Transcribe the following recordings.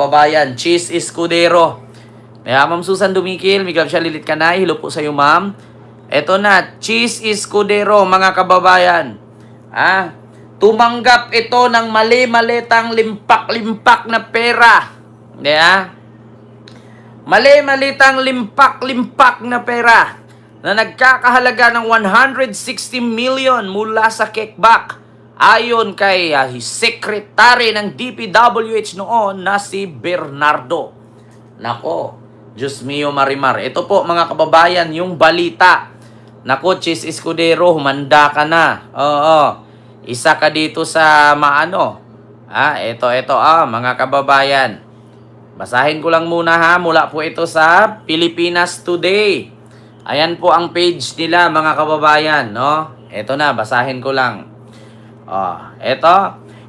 Pabayan, Cheese Escudero. Ma'am Susan Dumikil, Miguel siya Lilit Kanay, hello po sa iyo ma'am. Eto na, Cheese Escudero, mga kababayan. Tumanggap ito ng mali-malitang limpak-limpak na pera. Mali-malitang limpak-limpak na pera na nagkakahalaga ng 160 million mula sa kickback. Ayon kay Secretary ng DPWH noon na si Bernardo. Nako, Diyos mio Marimar. Ito po mga kababayan, yung balita. Nako, Cheese Escudero, humanda ka na. Oo. Isa ka dito sa maano. Ito, mga kababayan. Basahin ko lang muna ha, mula po ito sa Pilipinas Today. Ayan po ang page nila mga kababayan, no? Ito na, basahin ko lang. Ito,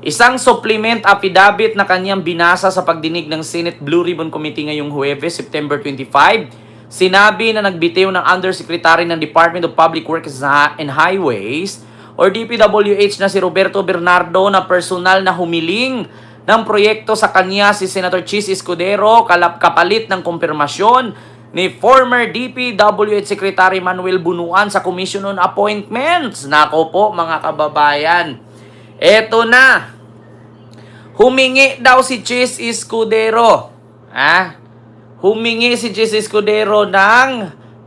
isang supplement affidavit na kanyang binasa sa pagdinig ng Senate Blue Ribbon Committee ngayong Huwebes, September 25, sinabi na nagbitiw ng Undersecretary ng Department of Public Works and Highways or DPWH na si Roberto Bernardo na personal na humiling ng proyekto sa kanya si Senator Cheese Escudero kapalit ng kumpirmasyon ni former DPWH Secretary Manuel Bunuan sa Commission on Appointments. Nako po mga kababayan. Eto na. Humingi daw si Cheese Escudero. Humingi si Cheese Escudero ng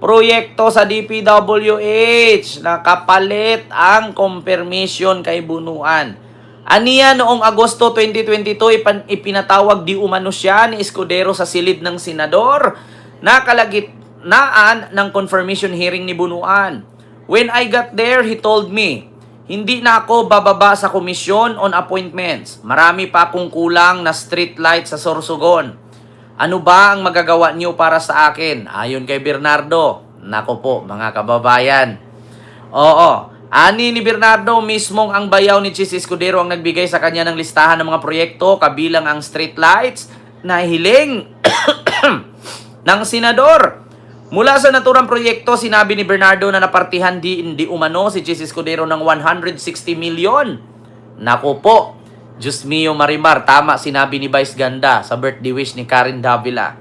proyekto sa DPWH na kapalit ang confirmation kay Bunuan. Aniya noong Agosto 2022 ipinatawag di umano siya ni Escudero sa silid ng senador na kalagitnaan ng confirmation hearing ni Bunuan. When I got there, he told me, hindi na ako bababa sa Commission on Appointments. Marami pa akong kulang na street light sa Sorsogon. Ano ba ang magagawa niyo para sa akin? Ayon kay Bernardo. Nako po, mga kababayan. Oo. Ani ni Bernardo mismong ang bayaw ni Cheese Escudero ang nagbigay sa kanya ng listahan ng mga proyekto kabilang ang street lights na hiling ng senador. Mula sa naturang proyekto, sinabi ni Bernardo na napartihan di umano si Cheese Escudero ng 160 million. Naku po, Diyos mio Marimar, tama sinabi ni Vice Ganda sa birthday wish ni Karen Davila.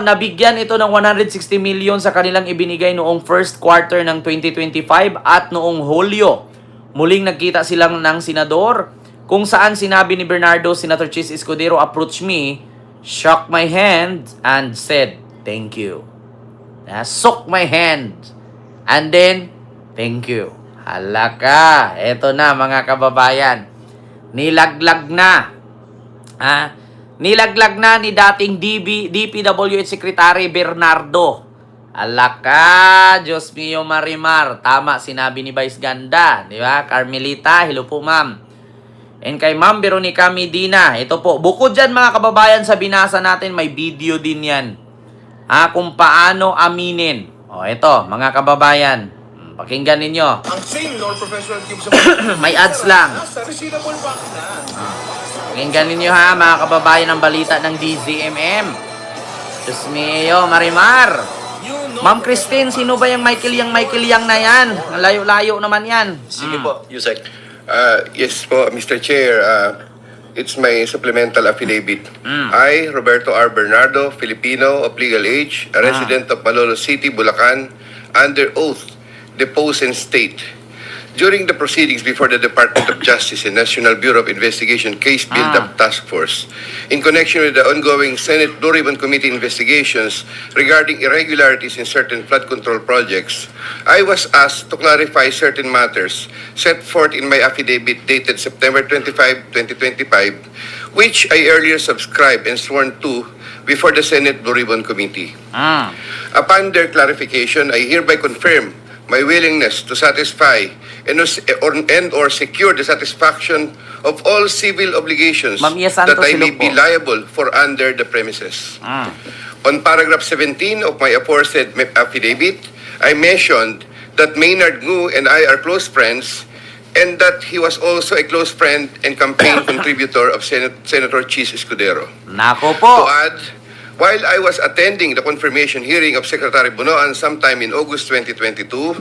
Nabigyan ito ng 160 million sa kanilang ibinigay noong first quarter ng 2025 at noong Hulyo. Muling nagkita silang ng senador kung saan sinabi ni Bernardo, Senator Cheese Escudero approached me, shook my hand, and said, thank you. Shook my hand. And then, thank you. Halaka. Eto na mga kababayan. Nilaglag na. Nilaglag na ni dating DPWH Secretary Bernardo. Halaka. Diyos mio Marimar. Tama sinabi ni Vice Ganda. Di ba? Carmelita. Hello po ma'am. And kay Ma'am Veronica Medina. Ito po. Bukod dyan mga kababayan sa binasa natin, may video din yan. Kung paano aminin. Ito, mga kababayan. Pakinggan ninyo. Ang same Lord Professional Cubes may ads lang. Reasonable back na. Pakinggan ninyo ha, mga kababayan, ang balita ng DZMM. Diyos mio, Marimar. Ma'am Christine, sino ba yung Michael Yang na yan? Layo-layo naman yan. Sige po, Yusek. Yes po, Mr. Chair. It's my supplemental affidavit. I, Roberto R. Bernardo, Filipino of legal age, a resident of Malolos City, Bulacan, under oath, depose and state. During the proceedings before the Department of Justice and National Bureau of Investigation Case Build-Up Task Force, in connection with the ongoing Senate Blue Ribbon Committee investigations regarding irregularities in certain flood control projects, I was asked to clarify certain matters set forth in my affidavit dated September 25, 2025, which I earlier subscribed and sworn to before the Senate Blue Ribbon Committee. Upon their clarification, I hereby confirm my willingness to satisfy and or secure the satisfaction of all civil obligations that I may be liable for under the premises. On paragraph 17 of my aforesaid affidavit, I mentioned that Maynard Ngu and I are close friends and that he was also a close friend and campaign contributor of Senator Cheese Escudero. Nako po. To add, while I was attending the confirmation hearing of Secretary Bunuan sometime in August 2022,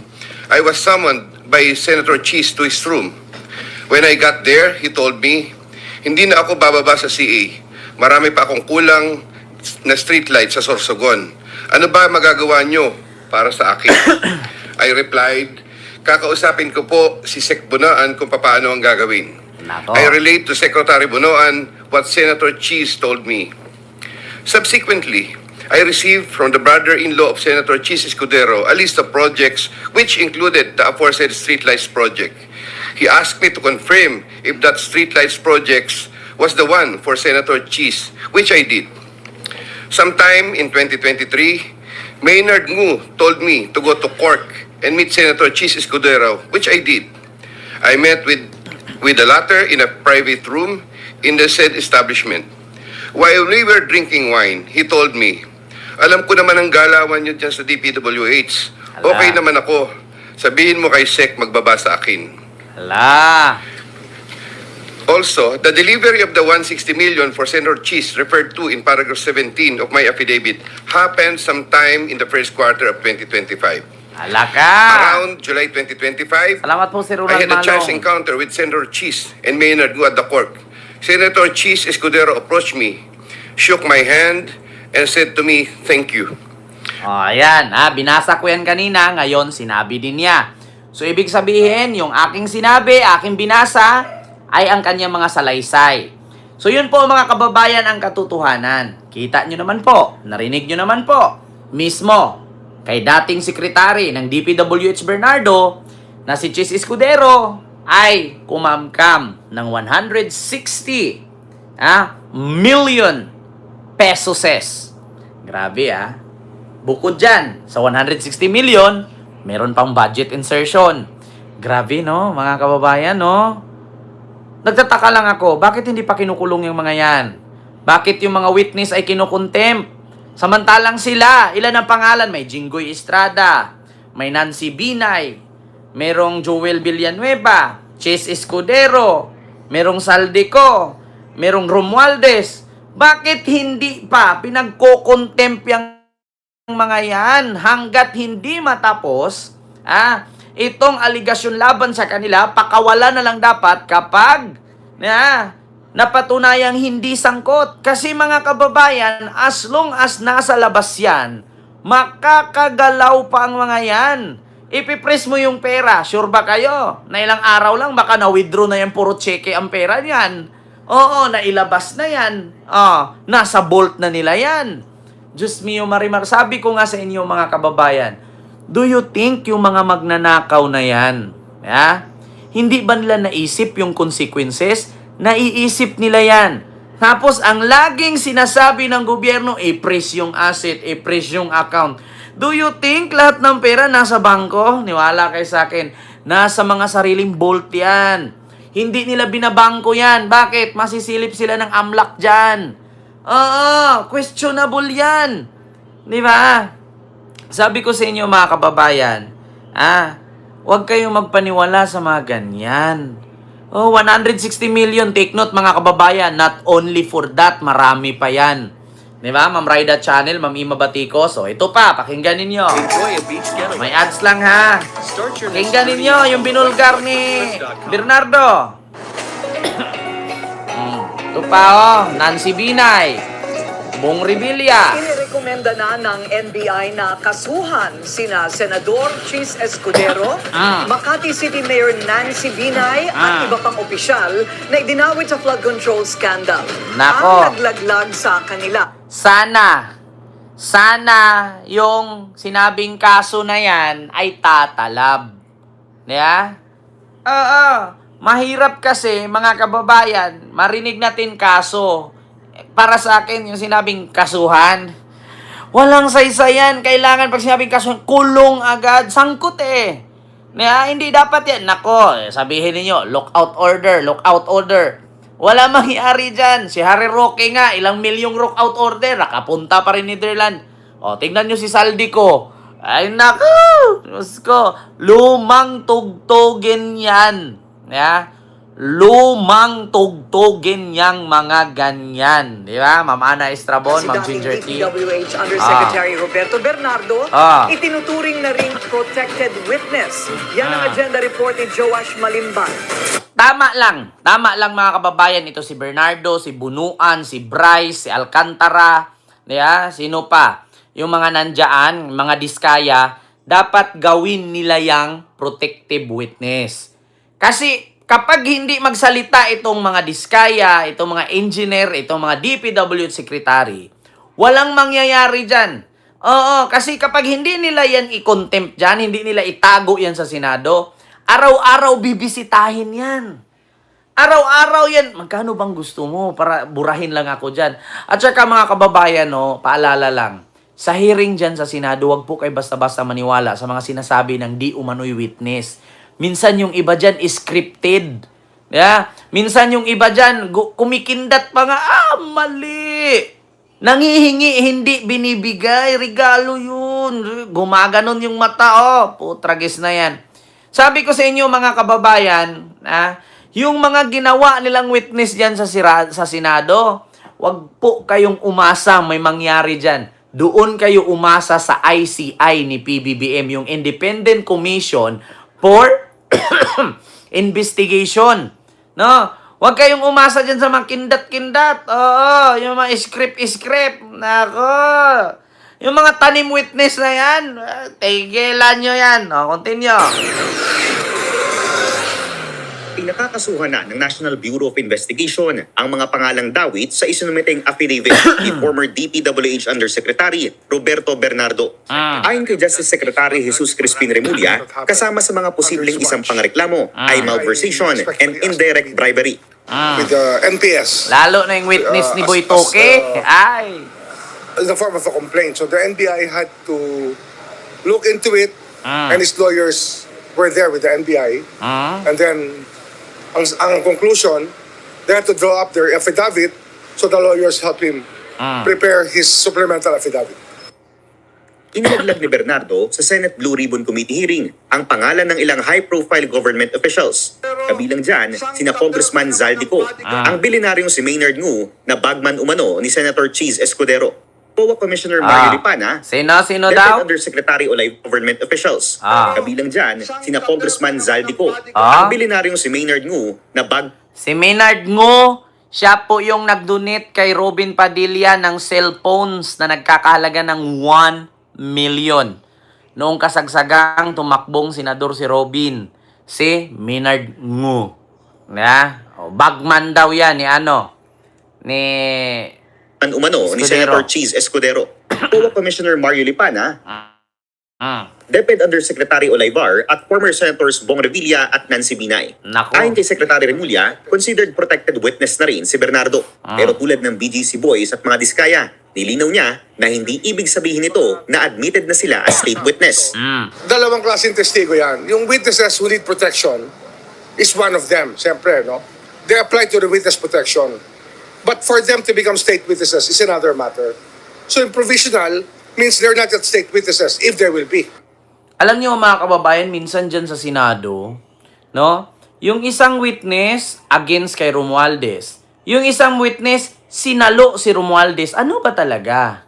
I was summoned by Senator Cheese to his room. When I got there, he told me Hindi na ako bababa sa CA. Marami pa akong kulang na streetlight sa Sorsogon. Ano ba magagawa nyo para sa akin? I replied, kakausapin ko po si Sec Bunaan kung paano ang gagawin. Nako. I relate to Secretary Bunoan what Senator Cheese told me. Subsequently, I received from the brother-in-law of Senator Cheese Escudero a list of projects which included the aforesaid streetlights project. He asked me to confirm if that streetlights project was the one for Senator Cheese, which I did. Sometime in 2023, Maynard Ngu told me to go to Cork and meet Senator Cheese Escudero, which I did. I met with the latter in a private room in the said establishment. While we were drinking wine, he told me, alam ko naman ang galawan niyo dyan sa DPWH. Okay Ala. naman ako. Sabihin mo kay Sec magbaba sa akin. Hala. Also, the delivery of the 160 million for Senator Cheese referred to in paragraph 17 of my affidavit happened sometime in the first quarter of 2025. Hala ka. Around July 2025, Salamat po, Sir I Ronald had a chance Manong. encounter with Senator Cheese and Maynard Ngu at the Cork. Senator Cheese Escudero approached me, shook my hand, and said to me, thank you. Ayan, binasa ko yan kanina, ngayon sinabi din niya. So, ibig sabihin, yung aking sinabi, aking binasa, ay ang kanyang mga salaysay. So, yun po mga kababayan ang katotohanan. Kita nyo naman po, narinig nyo naman po, mismo, kay dating sekretary ng DPWH Bernardo, na si Chis Escudero, ay kumamkam ng 160 million pesos. Grabe Bukod dyan, sa 160 million, meron pang budget insertion. Grabe no, mga kababayan no? Nagtataka lang ako, bakit hindi pa kinukulong yung mga yan? Bakit yung mga witness ay kinukontempt? Samantalang sila, ilan ang pangalan? May Jinggoy Estrada, may Nancy Binay, merong Joel Villanueva, Chis Escudero, merong Saldico, merong Romualdez. Bakit hindi pa pinagko-contempt yung mga yan hanggat hindi matapos itong aligasyon laban sa kanila? Pakawala na lang dapat kapag napatunayang hindi sangkot. Kasi mga kababayan, as long as nasa labas yan, makakagalaw pa ang mga yan. Ipipress mo yung pera, sure ba kayo? Na ilang araw lang, baka na-withdraw na yan, puro cheque ang pera niyan. Oo, nailabas na yan. Nasa vault na nila yan. Diyos mio Marimar, sabi ko nga sa inyo mga kababayan, do you think yung mga magnanakaw na yan, hindi ba nila naisip yung consequences? Naiisip nila yan. Tapos ang laging sinasabi ng gobyerno, i-freeze yung asset, i-freeze yung account. Do you think lahat ng pera nasa bangko? Niwala kayo sa akin. Nasa mga sariling vault yan. Hindi nila binabangko yan. Bakit? Masisilip sila ng amlak dyan. Questionable yan. Di ba? Sabi ko sa inyo mga kababayan, huwag kayong magpaniwala sa mga ganyan. 160 million, take note mga kababayan, not only for that, marami pa yan. Di ba? Ma'am Raida Channel, Ma'am Ima Batico. So, ito pa, pakinggan ninyo. Enjoy a beach getaway. May ads lang ha. Start your Pakinggan ninyo yung binulgar ni Bernardo. Ito pa Nancy Binay, Bong Revilla. Inirekomenda na ng NBI na kasuhan sina Senador Chis Escudero, Makati City Mayor Nancy Binay at iba pang opisyal na idinawit sa flood control scandal. Nako. Ang naglaglag sa kanila. Sana yung sinabing kaso na yan ay tatalab. Mahirap kasi mga kababayan, marinig natin kaso. Para sa akin, yung sinabing kasuhan, walang saysayan. Kailangan pag sinabing kasuhan, kulong agad. Sangkot hindi dapat yan. Nako, sabihin niyo lockout order. Wala mangyari dyan. Si Harry Roque nga, ilang milyong lockout order. Nakapunta pa rin Netherlands. Tingnan nyo si Saldico. Ay, naku! Diyos ko, lumang tugtugin yan. lumang tugtugin yang mga ganyan. Di ba? Ma'am Ana Estrabon, Si Ma'am dating Ginger T. DPWH Undersecretary Roberto Bernardo, Ah. itinuturing na ring protected witness. Yan ang agenda report ni Joash Malimban. Tama lang mga kababayan. Ito si Bernardo, si Bunuan, si Bryce, si Alcantara, sino pa? Yung mga nandyan, mga diskaya, dapat gawin nila yang protective witness. Kasi kapag hindi magsalita itong mga diskaya, itong mga engineer, itong mga DPWH secretary, walang mangyayari dyan. Oo, kasi kapag hindi nila yan i-contempt dyan, hindi nila itago yan sa Senado, araw-araw bibisitahin yan. Araw-araw yan. Magkano bang gusto mo para burahin lang ako dyan? At saka mga kababayan, paalala lang. Sa hearing dyan sa Senado, wag po kayo basta-basta maniwala sa mga sinasabi ng di umano'y witness. Minsan yung iba dyan is scripted. Minsan yung iba dyan, kumikindat pa nga, mali. Nangihingi, hindi binibigay. Regalo yun. Gumaganon yung mata, putragis na yan. Sabi ko sa inyo mga kababayan, yung mga ginawa nilang witness dyan sa Senado, wag po kayong umasa may mangyari dyan. Doon kayo umasa sa ICI ni PBBM, yung Independent Commission for Investigation. No? Huwag kayong umasa dyan sa mga kindat-kindat. Oo, yung mga script-script. Nako. Yung mga tanim witness na yan, tigilan nyo yan. Continue. Pinakakasuhan na ng National Bureau of Investigation ang mga pangalang dawit sa isinumiteng affidavit ni former DPWH Undersecretary Roberto Bernardo. Ayon kay Justice Secretary Jesus Crispin Remulla, kasama sa mga posibleng isang pangreklamo ay malversation and indirect bribery. With the NPS. Lalo na yung witness ni Boy Toke. Ay. In the form of a complaint. So the NBI had to look into it, and his lawyers were there with the NBI. And then, ang conclusion, they had to draw up their affidavit, so the lawyers helped him prepare his supplemental affidavit. Inilaglag ni Bernardo sa Senate Blue Ribbon Committee hearing ang pangalan ng ilang high-profile government officials. Kabilang dyan, sina Congressman Zaldico, ang bilyonaryong si Maynard Ngu na bagman umano ni Senator Cheese Escudero, COA Commissioner Mario Lipana, Sino Deputy daw? Undersecretary o Live Government Officials. Kabilang dyan, sina Congressman Zaldico, Ah. ang bilyonaryong si Maynard Ngu na Si Maynard Ngo, siya po yung nag-donate kay Robin Padilla ng cellphones na nagkakahalaga ng 1 million. Noong kasagsagang tumakbong senador si Robin, si Maynard Ngo. Bagman daw yan ni umano ni Escudero. Senator Cheese Escudero. COA Commissioner Mario Lipana, Deputy Undersecretary Olivar at former Senators Bong Revilla at Nancy Binay. Nako. Ayon kay Secretary Remulla, considered protected witness na rin si Bernardo. Pero tulad ng BGC Boys at mga diskaya, nilinaw niya na hindi ibig sabihin nito na admitted na sila as state witness. Dalawang klaseng testigo yan. Yung witnesses who need protection is one of them, siyempre, no? They apply to the witness protection. But for them to become state witnesses is another matter. So in provisional means they're not yet state witnesses if there will be. Alam niyo mga kababayan, minsan dyan sa Senado, yung isang witness against kay Romualdez, yung isang witness sinalo si Romualdez. Ano ba talaga?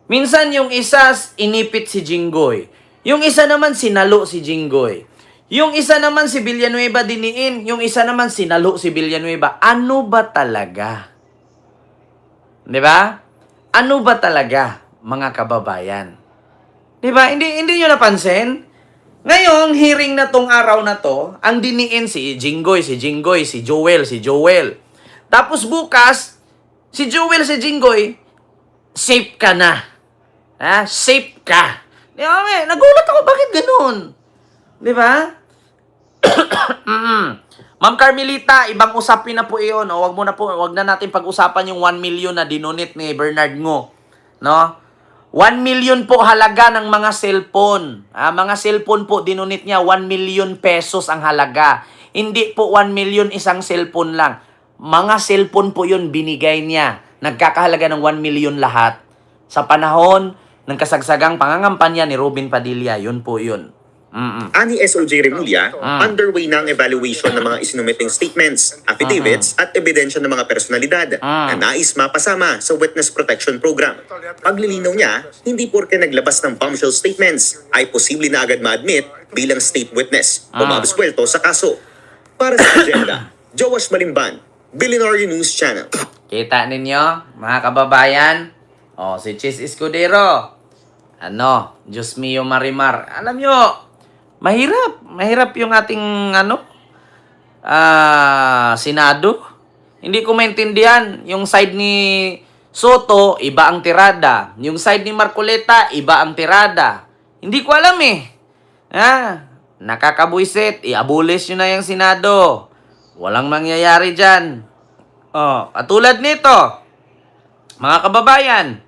Minsan yung isa inipit si Jinggoy. Yung isa naman sinalo si Jinggoy. Yung isa naman si Villanueva diniin. Yung isa naman sinalo si Villanueva. Ano ba talaga? 'Di ba? Ano ba talaga, mga kababayan? 'Di ba? Hindi niyo napansin? Ngayong hearing na tong araw na to, ang diniin si Jinggoy, si Joel. Tapos bukas, si Joel, si Jinggoy, safe ka na. Safe ka. Nagulat ako, bakit ganun? Di ba? Ma'am Carmelita, ibang usapin na po iyon. Wag na natin pag-usapan yung 1 million na dinonate ni Bernard Ngo. 1 million po halaga ng mga cellphone. Mga cellphone po, dinonate niya 1 million pesos ang halaga. Hindi po 1 million isang cellphone lang. Mga cellphone po yun binigay niya. Nagkakahalaga ng 1 million lahat. Sa panahon ng kasagsagang pangangampanya ni Robin Padilla, yun po yun. Ani SOJ Remulla, underway na ang evaluation ng mga isinumiting statements, affidavits at ebidensya ng mga personalidad na nais mapasama sa Witness Protection Program. Paglilinaw niya, hindi porke naglabas ng bombshell statements ay posible na agad ma-admit bilang state witness o mabiswelto sa kaso. Para sa agenda, Joash Malimban, Billionaire News Channel. Kita ninyo, mga kababayan? O, si Chis Escudero. Diyos mio Marimar. Alam nyo, mahirap yung ating, Senado. Hindi ko maintindihan. Yung side ni Soto, iba ang tirada. Yung side ni Marcoleta, iba ang tirada. Hindi ko alam nakakabuisit. I-abolish nyo na yung Senado. Walang mangyayari dyan. Katulad nito, mga kababayan,